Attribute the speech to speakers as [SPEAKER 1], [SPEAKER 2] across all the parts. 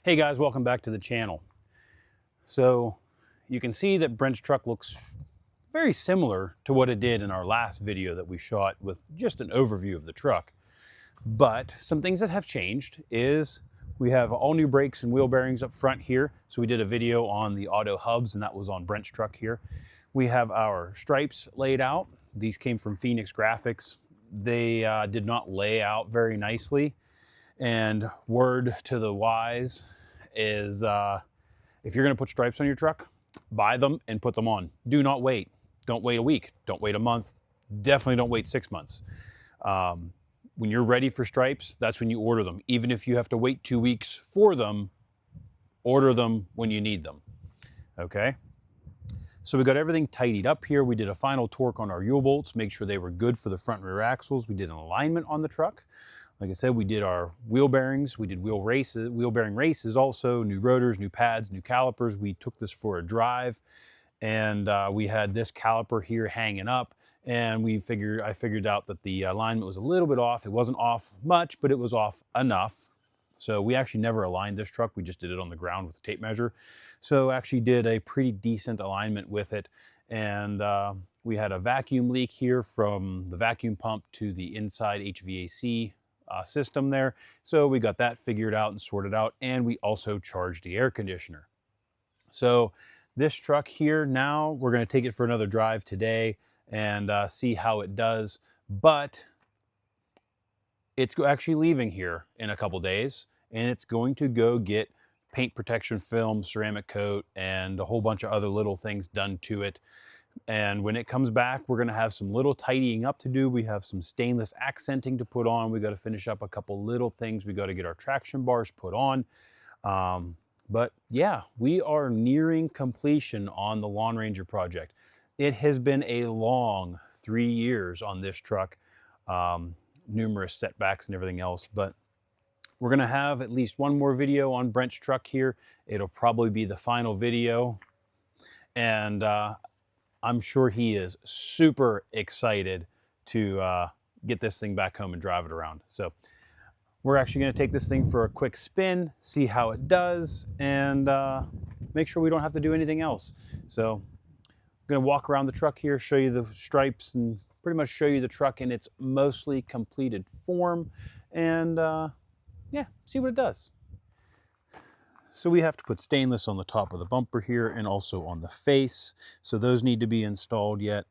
[SPEAKER 1] Hey guys, welcome back to the channel. So you can see that Brent's truck looks very similar to what it did in our last video that we shot with just an overview of the truck. But some things that have changed is we have all new brakes and wheel bearings up front here. So we did a video on the auto hubs and that was on Brent's truck here. We have our stripes laid out. These came from Phoenix Graphics. They did not lay out very nicely. And word to the wise is if you're going to put stripes on your truck, buy them and put them on. Do not wait. Don't wait a week. Don't wait a month. Definitely don't wait 6 months. When you're ready for stripes, that's when you order them. Even if you have to wait 2 weeks for them, order them when you need them. Okay? So we got everything tidied up here. We did a final torque on our U-bolts, make sure they were good for the front and rear axles. We did an alignment on the truck. Like I said, we did our wheel bearings, we did wheel bearing races also, new rotors, new pads, new calipers. We took this for a drive and we had this caliper here hanging up and I figured out that the alignment was a little bit off. It wasn't off much, but it was off enough. So we actually never aligned this truck. We just did it on the ground with a tape measure. So actually did a pretty decent alignment with it. And we had a vacuum leak here from the vacuum pump to the inside HVAC system there. So we got that figured out and sorted out, and we also charged the air conditioner. So this truck here, now we're going to take it for another drive today and see how it does. But it's actually leaving here in a couple days, and it's going to go get paint protection film, ceramic coat, and a whole bunch of other little things done to it. And when it comes back, we're gonna have some little tidying up to do. We have some stainless accenting to put on. We gotta finish up a couple little things. We gotta get our traction bars put on. But yeah, we are nearing completion on the Lawn Ranger project. It has been a long 3 years on this truck, numerous setbacks and everything else, but we're gonna have at least one more video on Brent's truck here. It'll probably be the final video. And I'm sure he is super excited to get this thing back home and drive it around. So we're actually going to take this thing for a quick spin, see how it does, and make sure we don't have to do anything else. So I'm going to walk around the truck here, show you the stripes, and pretty much show you the truck in its mostly completed form, and yeah, see what it does. So we have to put stainless on the top of the bumper here and also on the face. So those need to be installed yet.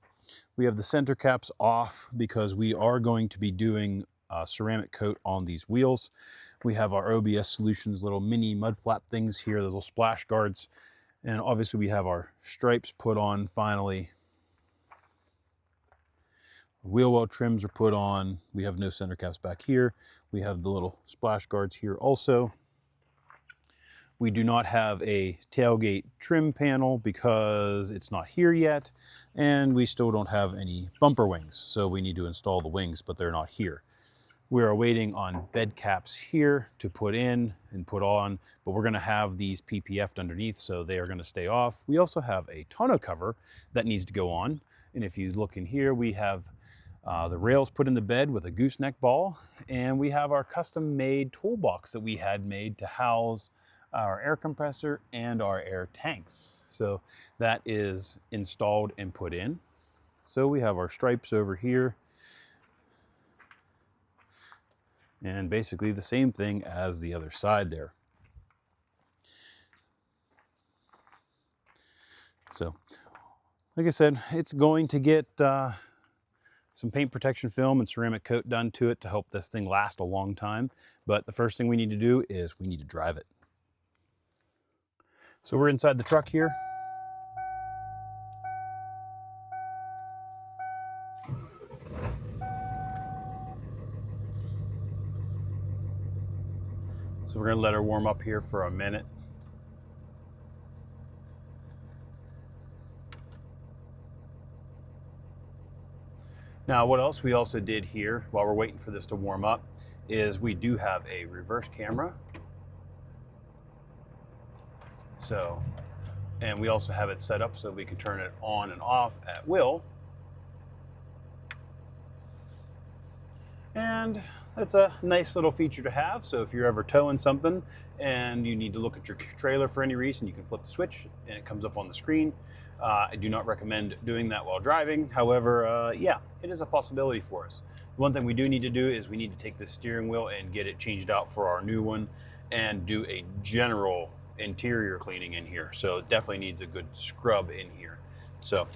[SPEAKER 1] We have the center caps off because we are going to be doing a ceramic coat on these wheels. We have our OBS Solutions little mini mud flap things here, those little splash guards. And obviously we have our stripes put on finally. Wheel well trims are put on. We have no center caps back here. We have the little splash guards here also. We do not have a tailgate trim panel because it's not here yet, and we still don't have any bumper wings, so we need to install the wings, but they're not here. We are waiting on bed caps here to put in and put on, but we're gonna have these PPF'd underneath, so they are gonna stay off. We also have a tonneau cover that needs to go on, and if you look in here, we have the rails put in the bed with a gooseneck ball, and we have our custom-made toolbox that we had made to house our air compressor and our air tanks. So that is installed and put in. So we have our stripes over here. And basically the same thing as the other side there. So, like I said, it's going to get some paint protection film and ceramic coat done to it to help this thing last a long time. But the first thing we need to do is we need to drive it. So we're inside the truck here. So we're going to let her warm up here for a minute. Now what else we also did here while we're waiting for this to warm up is we do have a reverse camera. So, and we also have it set up so we can turn it on and off at will. And that's a nice little feature to have. So if you're ever towing something and you need to look at your trailer for any reason, you can flip the switch and it comes up on the screen. I do not recommend doing that while driving. However, yeah, it is a possibility for us. One thing we do need to do is we need to take this steering wheel and get it changed out for our new one and do a general interior cleaning in here. So it definitely needs a good scrub in here. So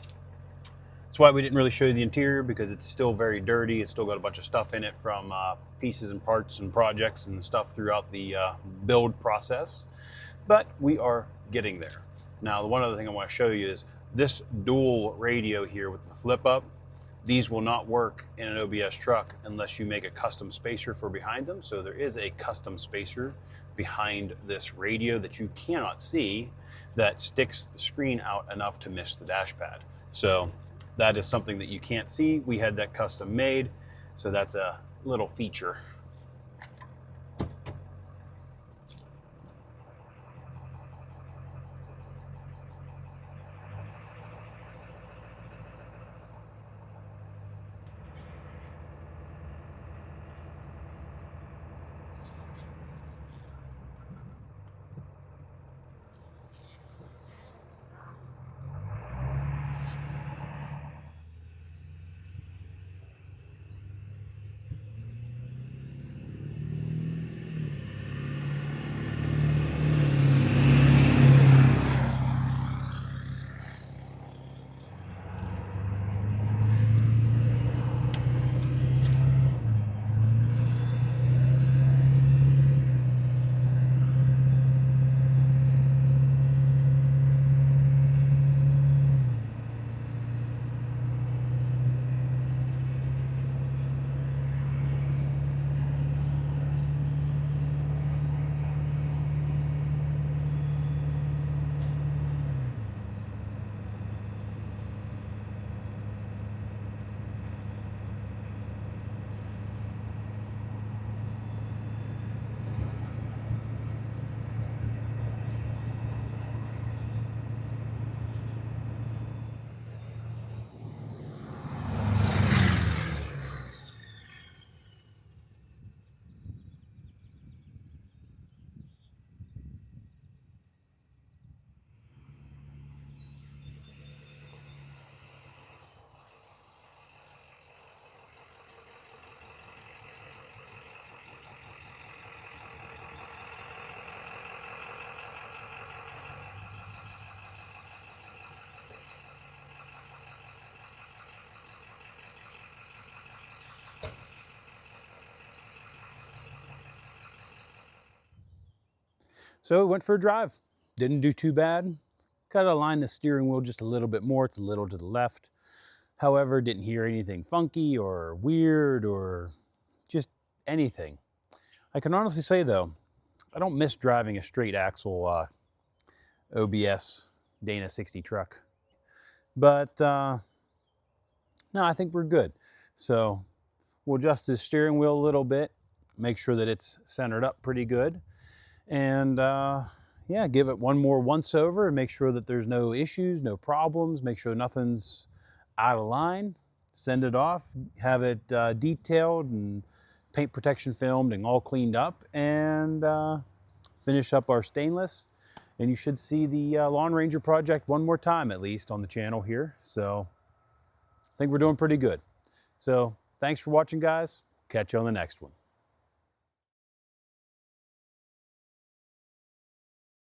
[SPEAKER 1] that's why we didn't really show you the interior, because it's still very dirty. It's still got a bunch of stuff in it from pieces and parts and projects and stuff throughout the build process. But we are getting there. Now, the one other thing I want to show you is this dual radio here with the flip up. These will not work in an OBS truck unless you make a custom spacer for behind them. So there is a custom spacer behind this radio that you cannot see that sticks the screen out enough to miss the dash pad. So that is something that you can't see. We had that custom made. So that's a little feature. So we went for a drive. Didn't do too bad. Got to align the steering wheel just a little bit more. It's a little to the left. However, didn't hear anything funky or weird or just anything. I can honestly say though, I don't miss driving a straight axle OBS Dana 60 truck. But no, I think we're good. So we'll adjust the steering wheel a little bit, make sure that it's centered up pretty good. And yeah, give it one more once over and make sure that there's no issues, no problems, make sure nothing's out of line. Send it off, have it detailed and paint protection filmed and all cleaned up, and finish up our stainless. And you should see the Lawn Ranger project one more time at least on the channel here. So I think we're doing pretty good. So thanks for watching, guys. Catch you on the next one.